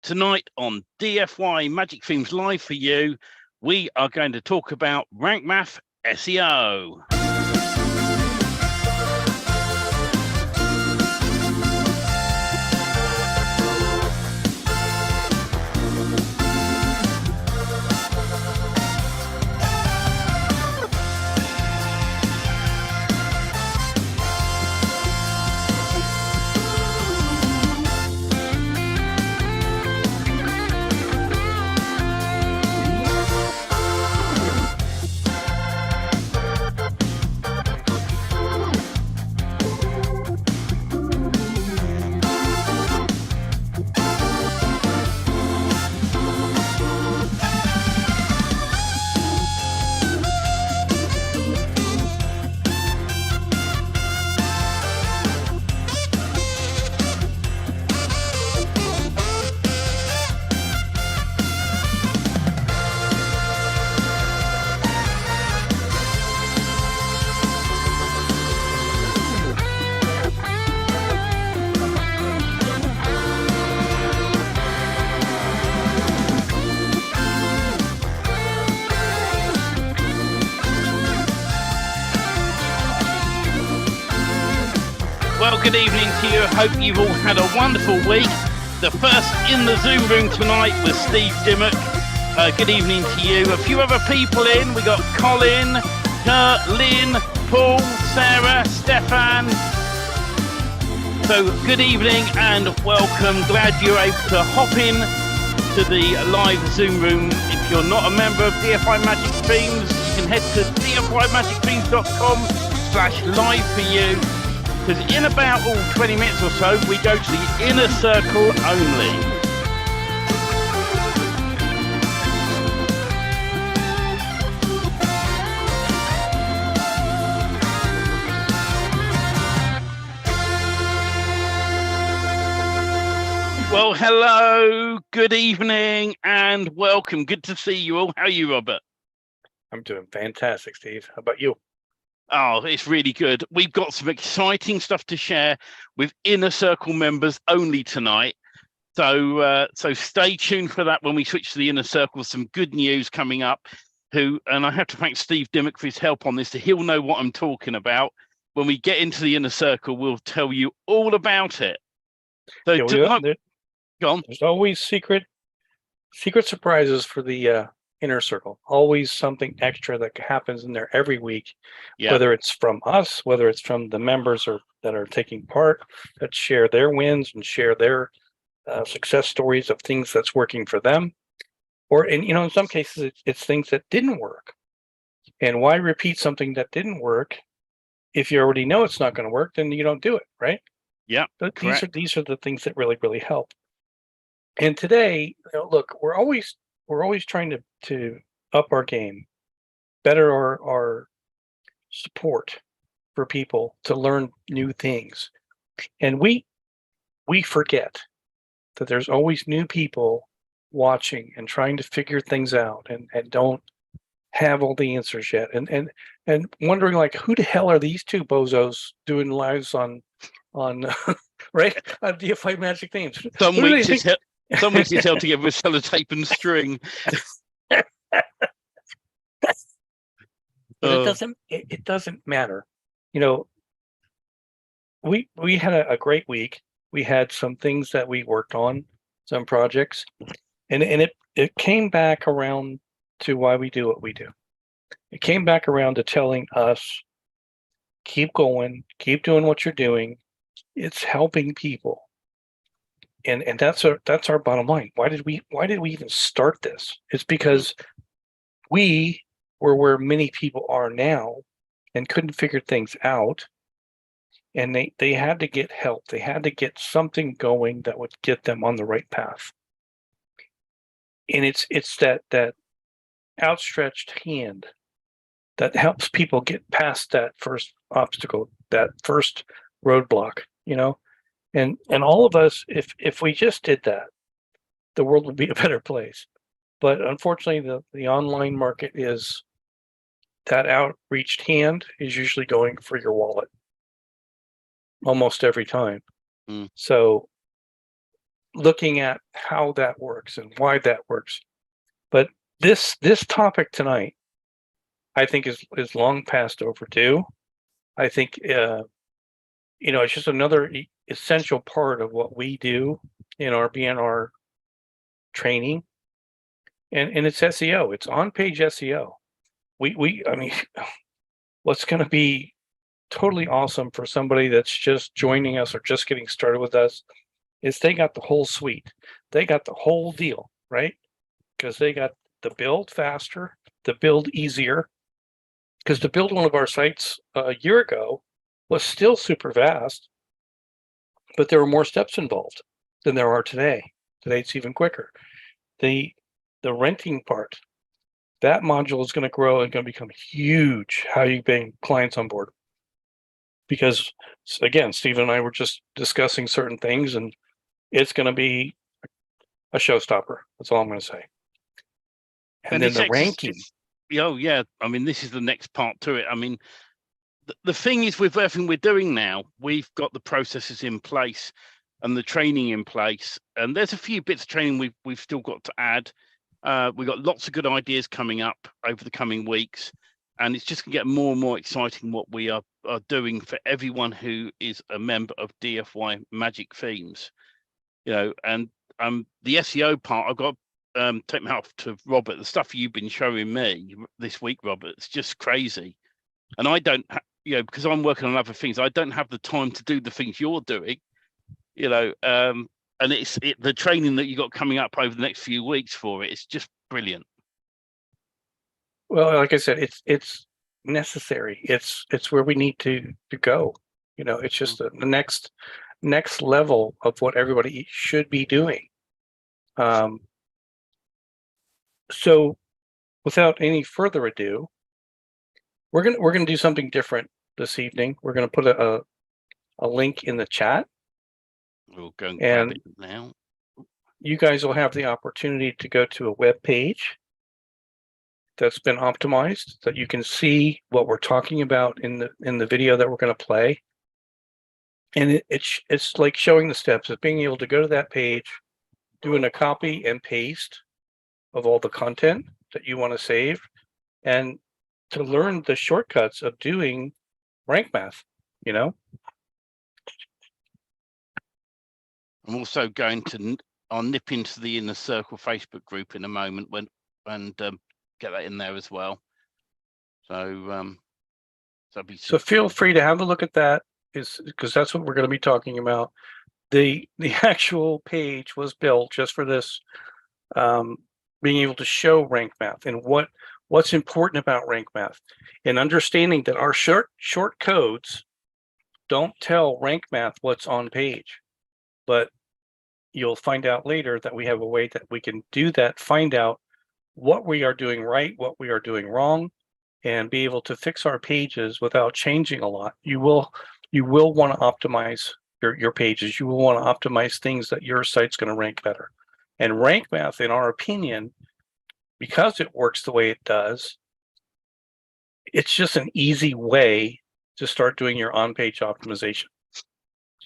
Tonight on DFY Magic Themes Live for You, we are going to talk about RankMath SEO. Well, good evening to you. Hope you've all had a wonderful week. The first in the Zoom room tonight was Steve Dimmock. Good evening to you. A few other people in. We got Colin, Kurt, Lynn, Paul, Sarah, Stefan. So good evening and welcome. Glad you're able to hop in to the live Zoom room. If you're not a member of DFY Magic Themes, you can head to dfymagicthemes.com/live for you. Because in about 20 minutes or so, we go to the inner circle only. Well, hello, good evening, and welcome. Good to see you all. How are you, Robert? I'm doing fantastic, Steve. How about you? Oh, it's really good. We've got some exciting stuff to share with Inner Circle members only tonight. So stay tuned for that when we switch to the Inner Circle. Some good news coming up. And I have to thank Steve Dimmock for his help on this. He'll know what I'm talking about. When we get into the Inner Circle, we'll tell you all about it. So go on. There's always secret surprises for the Inner Circle. Always something extra that happens in there every week, whether it's from us, whether it's from the members that are taking part, that share their wins and share their success stories of things that's working for them, or in some cases it's things that didn't work. And why repeat something that didn't work if you already know it's not going to work? Then you don't do it, right? Yeah. But these are the things that really help. And today, look, we're always trying to up our game, better our support for people to learn new things. And we forget that there's always new people watching and trying to figure things out and don't have all the answers yet. And wondering, like, who the hell are these two bozos doing lives on right on DFY Magic Themes? Some weeks it's held together with sellotape and string. But it doesn't matter. We had a great week. We had some things that we worked on, some projects, and it came back around to why we do what we do. It came back around to telling us, keep going, keep doing what you're doing. It's helping people. And that's our bottom line. Why did we even start this? It's because we were where many people are now and couldn't figure things out. And they had to get help. They had to get something going that would get them on the right path. And it's that outstretched hand that helps people get past that first obstacle, that first roadblock, And all of us, if we just did that, the world would be a better place. But unfortunately, the online market is that outreached hand is usually going for your wallet almost every time. So looking at how that works and why that works. But this topic tonight, I think is long past overdue. I think it's just another essential part of what we do in our BNR training, and it's SEO. It's on-page SEO. I mean, what's going to be totally awesome for somebody that's just joining us or just getting started with us is they got the whole suite. They got the whole deal, right? Because they got the build faster, the build easier. Because to build one of our sites a year ago was still super fast, but there were more steps involved than there are today. Today it's even quicker. The renting part, that module is going to grow and going to become huge. How you bring clients on board. Because again, Steve and I were just discussing certain things, and it's going to be a showstopper. That's all I'm going to say. And then the ranking. Oh yeah, I mean, this is the next part to it. I mean, the thing is, with everything we're doing now, we've got the processes in place and the training in place, and there's a few bits of training we've still got to add. We've got lots of good ideas coming up over the coming weeks, and it's just going to get more and more exciting what we are doing for everyone who is a member of DFY Magic Themes. And the SEO part, I've got take my hat off to Robert. The stuff you've been showing me this week, Robert, it's just crazy. And I don't, because I'm working on other things, I don't have the time to do the things you're doing. And it's the training that you got coming up over the next few weeks for it. It's just brilliant. Well, like I said, it's necessary. It's where we need to go. It's just the next level of what everybody should be doing. So without any further ado, we're gonna do something different this evening. We're gonna put a link in the chat. We'll go and grab it now. You guys will have the opportunity to go to a web page that's been optimized, that you can see what we're talking about in the video that we're going to play. And it's like showing the steps of being able to go to that page, doing a copy and paste of all the content that you want to save, and to learn the shortcuts of doing rank math. I'm also going to I'll nip into the Inner Circle Facebook group in a moment and get that in there as well. So so feel free to have a look at that, because that's what we're going to be talking about. The actual page was built just for this, being able to show rank math and what's important about rank math, and understanding that our short codes don't tell rank math what's on page, but you'll find out later that we have a way that we can do that, find out what we are doing right, what we are doing wrong, and be able to fix our pages without changing a lot. You will want to optimize your pages. You will want to optimize things that your site's going to rank better. And rank math, in our opinion, because it works the way it does, it's just an easy way to start doing your on-page optimization.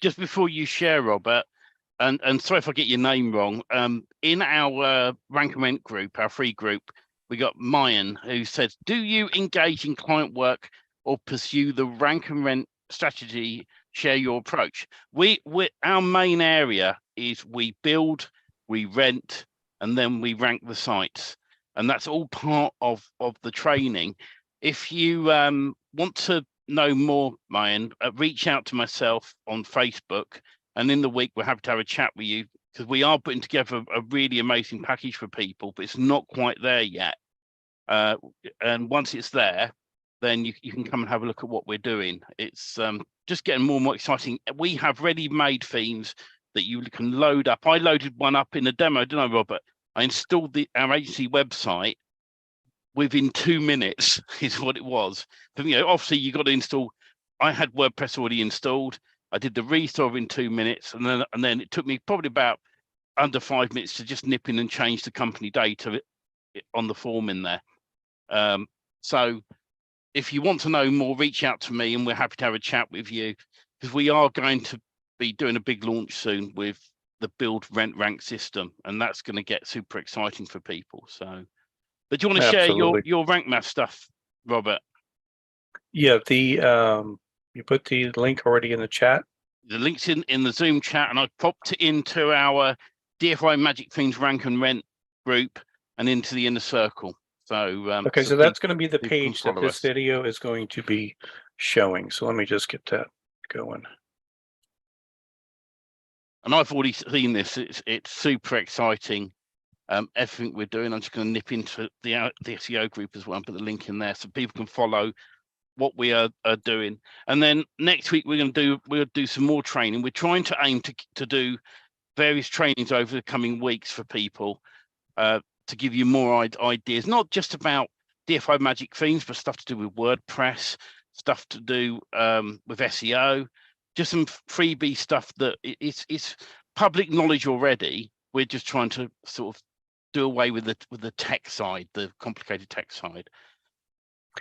Just before you share, Robert, and sorry if I get your name wrong, in our Rank and Rent group, our free group, we got Mayan, who says, do you engage in client work or pursue the Rank and Rent strategy? Share your approach. Our main area is we build, we rent, and then we rank the sites. And that's all part of the training. If you want to know more, Mayan, reach out to myself on Facebook. And in the week, we're happy to have a chat with you, because we are putting together a really amazing package for people, but it's not quite there yet. And once it's there, then you can come and have a look at what we're doing. It's just getting more and more exciting. We have ready-made themes that you can load up. I loaded one up in a demo, didn't I, Robert? I installed our agency website within 2 minutes is what it was. But, obviously you got to install. I had WordPress already installed. I did the restore in 2 minutes, and then it took me probably about under 5 minutes to just nip in and change the company data on the form in there. So if you want to know more, reach out to me and we're happy to have a chat with you, because we are going to be doing a big launch soon with the build rent rank system, and that's going to get super exciting for people. So, but do you want to share your RankMath stuff, Robert? Yeah, you put the link already in the chat. The link's in the Zoom chat, and I've popped it into our DFY Magic Themes Rank and Rent group and into the inner circle. So okay, so that's going to be the page that this video is going to be showing. So let me just get that going. And I've already seen this. It's super exciting. Everything we're doing. I'm just going to nip into the SEO group as well and put the link in there so people can follow what we are doing. And then next week we'll do some more training. We're trying to aim to do various trainings over the coming weeks for people to give you more ideas, not just about DFY Magic Themes, but stuff to do with WordPress, stuff to do with SEO, just some freebie stuff that it's public knowledge already. We're just trying to sort of do away with the tech side, the complicated tech side.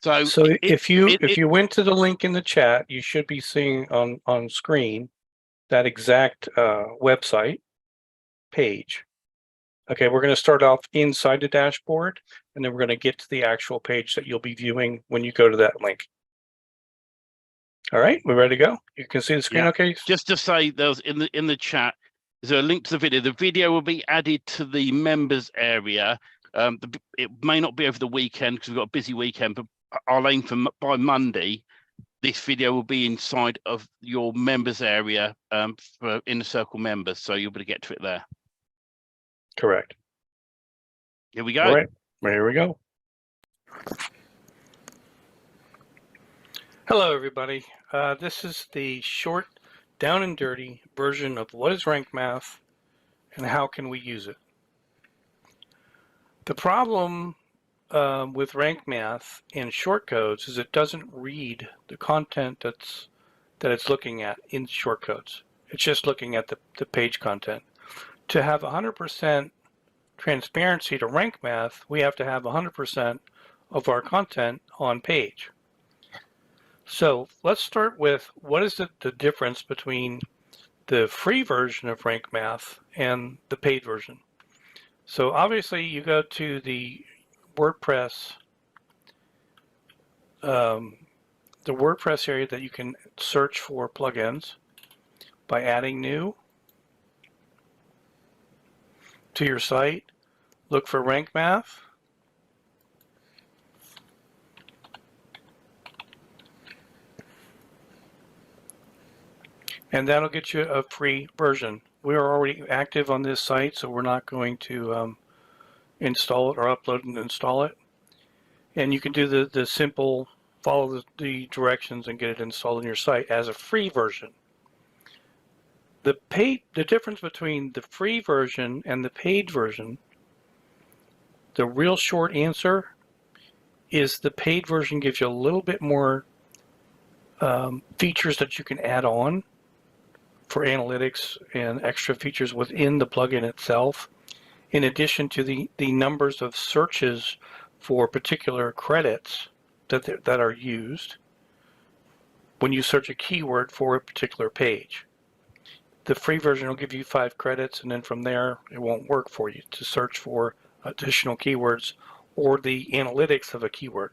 So if you went to the link in the chat, you should be seeing on screen that exact website page. Okay, we're going to start off inside the dashboard, and then we're going to get to the actual page that you'll be viewing when you go to that link. All right, we're ready to go. You can see the screen, okay? Just to say, there's in the chat, there's a link to the video. The video will be added to the members area. It may not be over the weekend because we've got a busy weekend, but I'll aim for by Monday. This video will be inside of your members area for Inner Circle members, so you'll be able to get to it there. Correct. Here we go. All right, here we go. Hello, everybody. This is the short, down and dirty version of what is RankMath and how can we use it. The problem with RankMath in shortcodes is it doesn't read the content that it's looking at in shortcodes. It's just looking at the page content. To have 100% transparency to RankMath, we have to have 100% of our content on page. So let's start with what is the difference between the free version of RankMath and the paid version. So obviously you go to the WordPress area that you can search for plugins by adding new to your site. Look for RankMath. And that'll get you a free version. We are already active on this site, so we're not going to install it or upload and install it. And you can do the simple, follow the directions and get it installed on your site as a free version. The difference between the free version and the paid version, the real short answer is the paid version gives you a little bit more features that you can add on for analytics and extra features within the plugin itself, in addition to the numbers of searches for particular credits that are used when you search a keyword for a particular page. The free version will give you 5 credits, and then from there it won't work for you to search for additional keywords or the analytics of a keyword.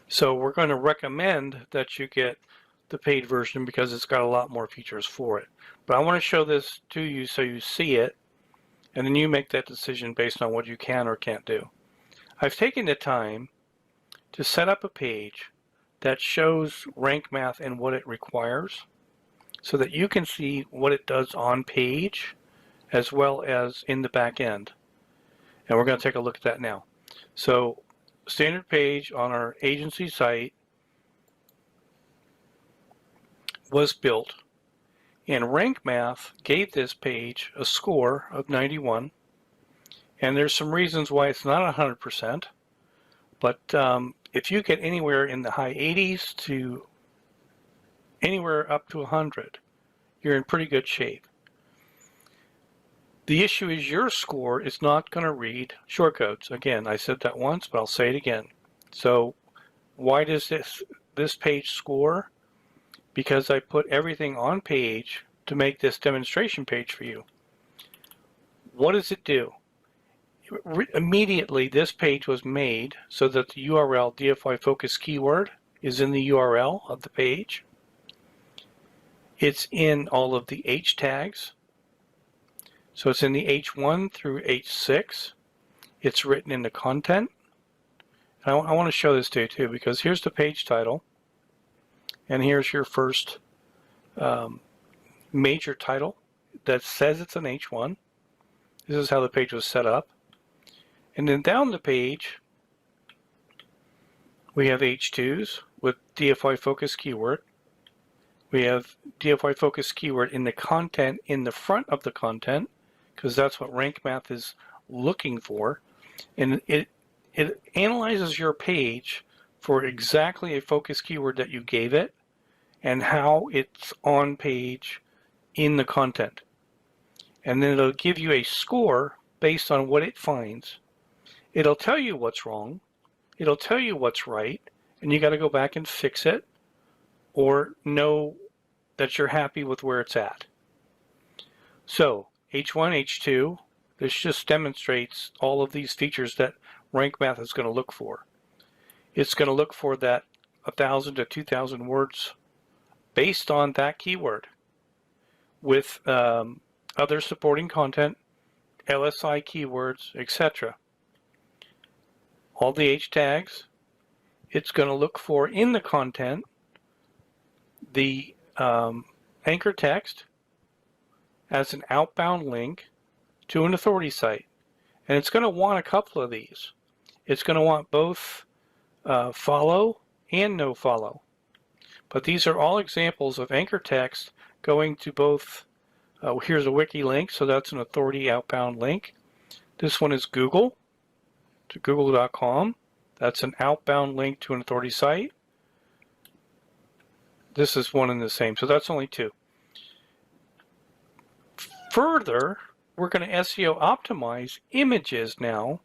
So we're going to recommend that you get the paid version because it's got a lot more features for it. But I want to show this to you so you see it, and then you make that decision based on what you can or can't do. I've taken the time to set up a page that shows RankMath and what it requires so that you can see what it does on page as well as in the back end. And we're going to take a look at that now. So standard page on our agency site was built, and RankMath gave this page a score of 91, and there's some reasons why it's not 100%, but if you get anywhere in the high 80s to anywhere up to 100, you're in pretty good shape. The issue is your score is not going to read shortcodes. Again, I said that once, but I'll say it again. So why does this page score? Because I put everything on page to make this demonstration page for you. What does it do? Immediately, this page was made so that the URL DFY focus keyword is in the URL of the page. It's in all of the H tags. So it's in the H1 through H6. It's written in the content. I want to show this to you too, because here's the page title, and here's your first major title that says it's an H1. This is how the page was set up. And then down the page, we have H2s with DFY focus keyword. We have DFY focus keyword in the content, in the front of the content, because that's what RankMath is looking for. And it analyzes your page for exactly a focus keyword that you gave it and how it's on page in the content. And then it'll give you a score based on what it finds. It'll tell you what's wrong. It'll tell you what's right. And you got to go back and fix it or know that you're happy with where it's at. So H1, H2, this just demonstrates all of these features that RankMath is going to look for. It's going to look for that 1,000 to 2,000 words based on that keyword with other supporting content, LSI keywords, etc. All the H tags. It's going to look for in the content the anchor text as an outbound link to an authority site. And it's going to want a couple of these. It's going to want both follow and no follow. But these are all examples of anchor text going to both. Here's a wiki link, so that's an authority outbound link. This one is Google, to google.com. That's an outbound link to an authority site. This is one and the same, so that's only two. Further, we're going to SEO optimize images now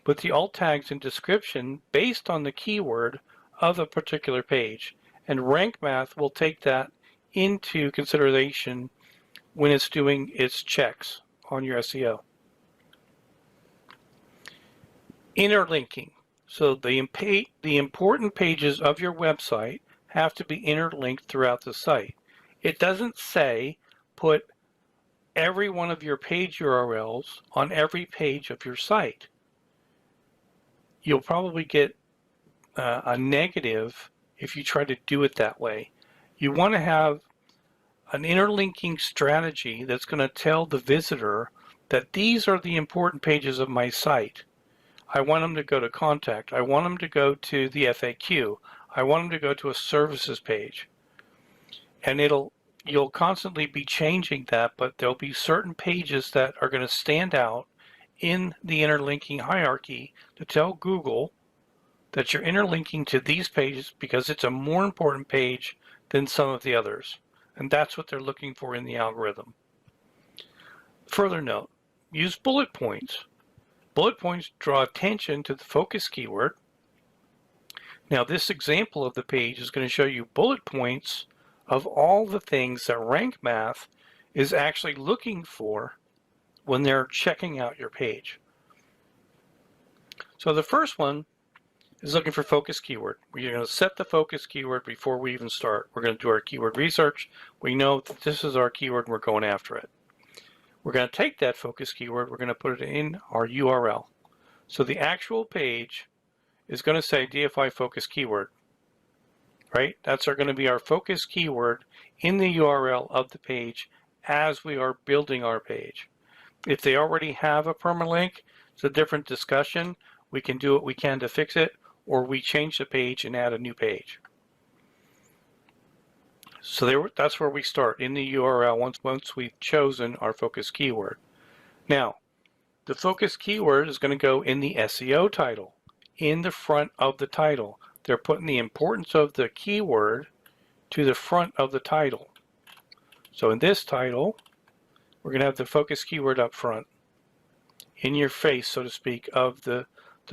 with the alt tags and description based on the keyword of a particular page. And RankMath will take that into consideration when it's doing its checks on your SEO. Interlinking. So the important pages of your website have to be interlinked throughout the site. It doesn't say put every one of your page URLs on every page of your site. You'll probably get a negative if you try to do it that way. You want to have an interlinking strategy that's going to tell the visitor that these are the important pages of my site. I want them to go to contact. I want them to go to the FAQ. I want them to go to a services page. And you'll constantly be changing that, but there'll be certain pages that are going to stand out in the interlinking hierarchy to tell Google that you're interlinking to these pages because it's a more important page than some of the others. And that's what they're looking for in the algorithm. Further note, use bullet points. Bullet points draw attention to the focus keyword. Now this example of the page is going to show you bullet points of all the things that RankMath is actually looking for when they're checking out your page. So the first one is looking for focus keyword. We're going to set the focus keyword before we even start. We're going to do our keyword research. We know that this is our keyword and we're going after it. We're going to take that focus keyword, we're going to put it in our URL. So the actual page is going to say DFY focus keyword, right? That's going to be our focus keyword in the URL of the page as we are building our page. If they already have a permalink, it's a different discussion. We can do what we can to fix it, or we change the page and add a new page. So that's where we start, in the URL once we've chosen our focus keyword. Now, the focus keyword is going to go in the SEO title, in the front of the title. They're putting the importance of the keyword to the front of the title. So in this title, we're going to have the focus keyword up front, in your face, so to speak, of the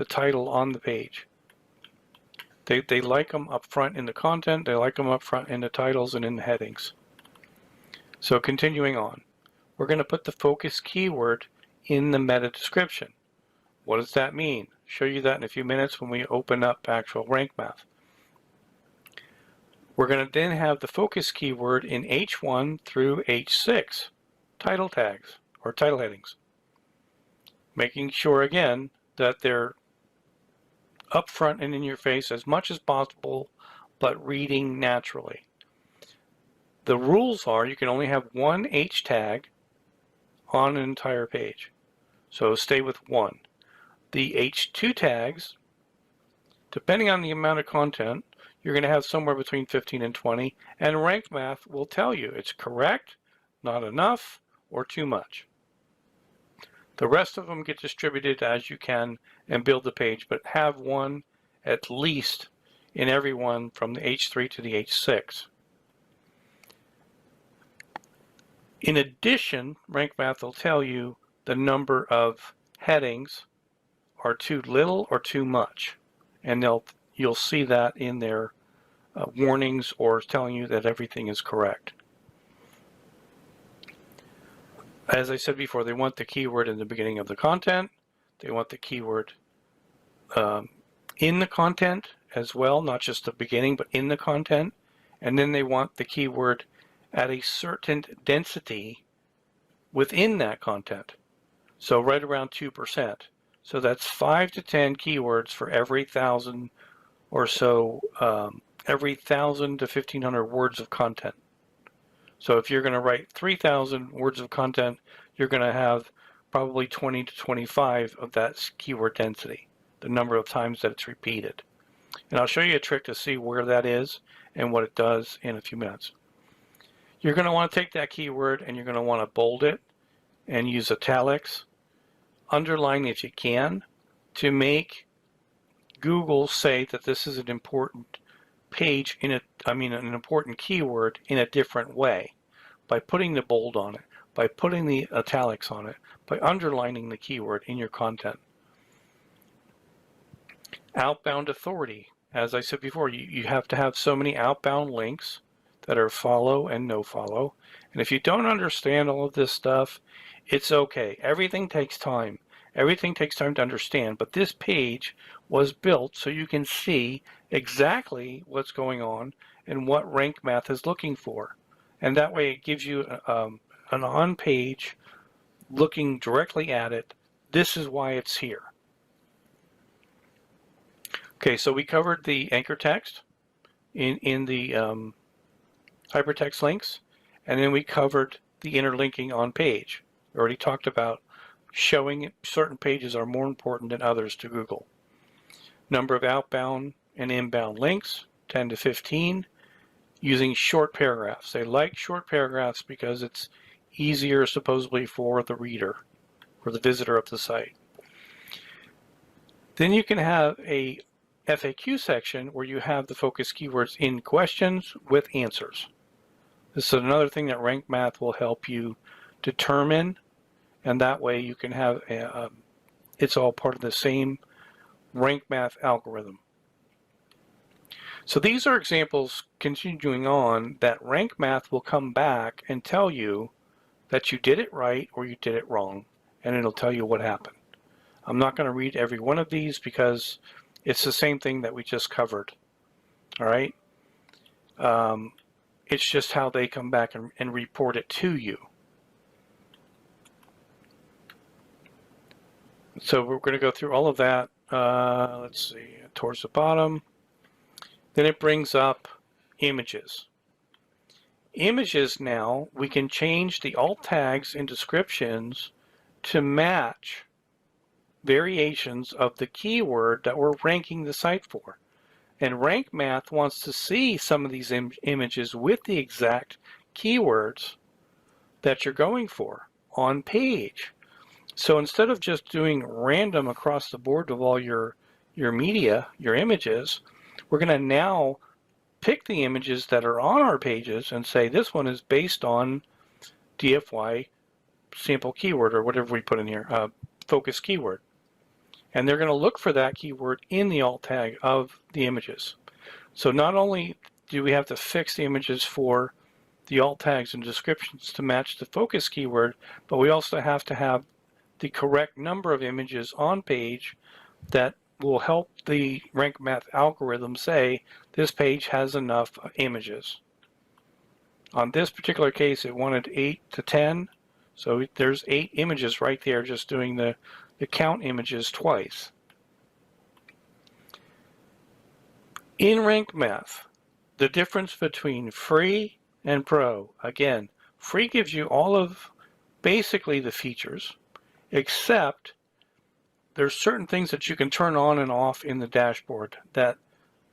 title on the page. They like them up front in the content, they like them up front in the titles and in the headings. So continuing on, we're going to put the focus keyword in the meta description. What does that mean? Show you that in a few minutes when we open up actual RankMath. We're going to then have the focus keyword in H1 through H6 title tags or title headings, making sure again that they're up front and in your face as much as possible, but reading naturally. The rules are you can only have one H tag on an entire page, so stay with one. The H2 tags, depending on the amount of content, you're going to have somewhere between 15 and 20, and RankMath will tell you it's correct, not enough, or too much. The rest of them get distributed as you can and build the page, but have one at least in every one from the H3 to the H6. In addition, RankMath will tell you the number of headings are too little or too much, and you'll see that in their warnings or telling you that everything is correct. As I said before, they want the keyword in the beginning of the content. They want the keyword in the content as well, not just the beginning, but in the content. And then they want the keyword at a certain density within that content. So right around 2%. So that's 5 to 10 keywords for every 1,000 or so, every 1,000 to 1,500 words of content. So if you're going to write 3,000 words of content, you're going to have probably 20 to 25 of that keyword density, the number of times that it's repeated. And I'll show you a trick to see where that is and what it does in a few minutes. You're going to want to take that keyword and you're going to want to bold it and use italics, underline if you can, to make Google say that this is an important page an important keyword in a different way, by putting the bold on it, by putting the italics on it, by underlining the keyword in your content. Outbound authority. As I said before, you have to have so many outbound links that are follow and no follow. And if you don't understand all of this stuff, it's okay. Everything takes time. Everything takes time to understand, but this page was built so you can see exactly what's going on and what RankMath is looking for. And that way it gives you an on-page looking directly at it. This is why it's here. Okay, so we covered the anchor text in the hypertext links, and then we covered the interlinking on page. We already talked about showing certain pages are more important than others to Google. Number of outbound and inbound links, 10 to 15, using short paragraphs. They like short paragraphs because it's easier supposedly for the reader or the visitor of the site. Then you can have a FAQ section where you have the focus keywords in questions with answers. This is another thing that RankMath will help you determine, and that way you can have it's all part of the same RankMath algorithm. So these are examples continuing on that RankMath will come back and tell you that you did it right or you did it wrong, and it'll tell you what happened. I'm not going to read every one of these because it's the same thing that we just covered. All right? It's just how they come back and report it to you. So we're going to go through all of that. Let's see, towards the bottom. Then it brings up images. Images now, we can change the alt tags and descriptions to match variations of the keyword that we're ranking the site for. And RankMath wants to see some of these images with the exact keywords that you're going for on page. So instead of just doing random across the board of all your media, your images, we're going to now pick the images that are on our pages and say this one is based on DFY sample keyword or whatever we put in here, focus keyword. And they're going to look for that keyword in the alt tag of the images. So not only do we have to fix the images for the alt tags and descriptions to match the focus keyword, but we also have to have the correct number of images on page that will help the RankMath algorithm say this page has enough images. On this particular case, it wanted 8 to 10, so there's 8 images right there, just doing the count images twice. In RankMath, the difference between free and pro, again, free gives you all of basically the features, except there's certain things that you can turn on and off in the dashboard that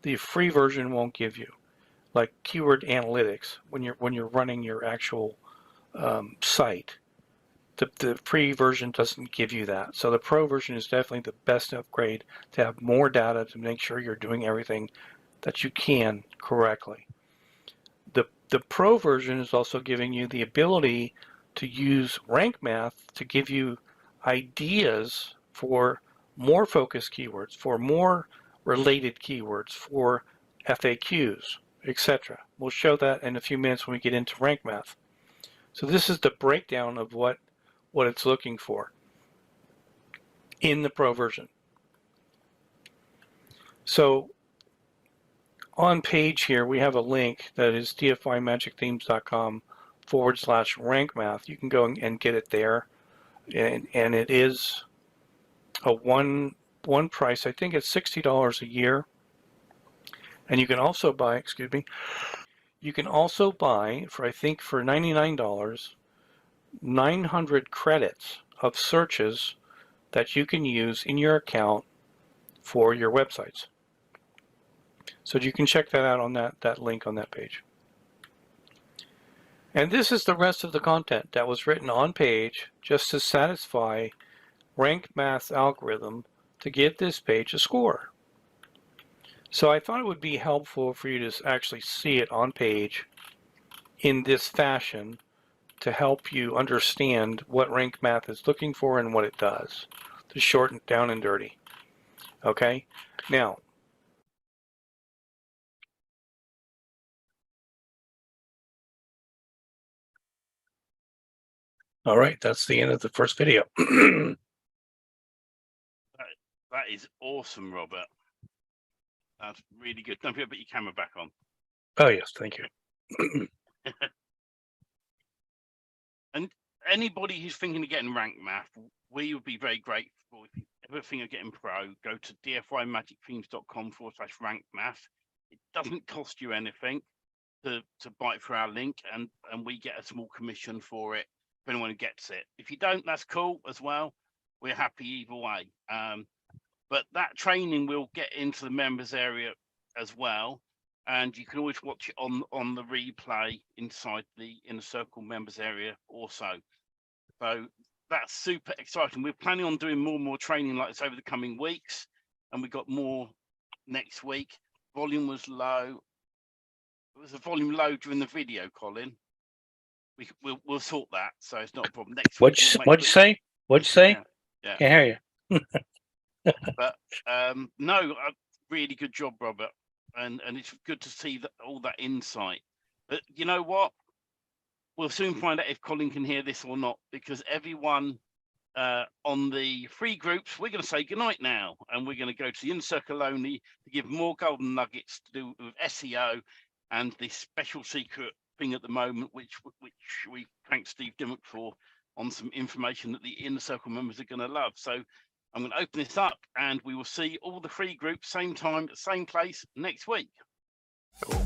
the free version won't give you, like keyword analytics when you're running your actual site. The free version doesn't give you that. So the pro version is definitely the best upgrade to have more data to make sure you're doing everything that you can correctly. The pro version is also giving you the ability to use RankMath to give you ideas for more focused keywords, for more related keywords, for FAQs, etc. We'll show that in a few minutes when we get into RankMath. So this is the breakdown of what it's looking for in the pro version. So on page here, we have a link that is dfymagicthemes.com/RankMath. You can go and get it there. And it is a one price. I think it's $60 a year. And you can also buy, you can also buy for, I think for $99, 900 credits of searches that you can use in your account for your websites. So you can check that out on that link on that page. And this is the rest of the content that was written on page just to satisfy RankMath's algorithm to give this page a score. So I thought it would be helpful for you to actually see it on page in this fashion to help you understand what RankMath is looking for and what it does, to shorten it down and dirty. Okay? Now, all right, that's the end of the first video. That is awesome, Robert. That's really good. Don't forget to put your camera back on. Oh, yes, thank you. And anybody who's thinking of getting RankMath, we would be very grateful if you ever think of getting pro, go to dfymagicthemes.com/RankMath. It doesn't cost you anything to buy it through our link, and we get a small commission for it if anyone gets it. If you don't, that's cool as well. We're happy either way. But that training will get into the members area as well, and you can always watch it on the replay inside the Inner Circle members area also. So that's super exciting. We're planning on doing more and more training like this over the coming weeks, and we got more next week. Volume was low. It was a volume low during the video, Colin. We'll sort that, so it's not a problem. Next week. What'd you say? What'd you say? Yeah. Can't hear you. But no, really good job, Robert, and it's good to see all that insight. But you know what? We'll soon find out if Colin can hear this or not, because everyone on the free groups, we're going to say goodnight now, and we're going to go to the Inner Circle only to give more golden nuggets to do with SEO and the special secret thing at the moment, which we thank Steve Dimmock for, on some information that the Inner Circle members are going to love. So I'm going to open this up, and we will see all the free groups same time, same place next week. Cool.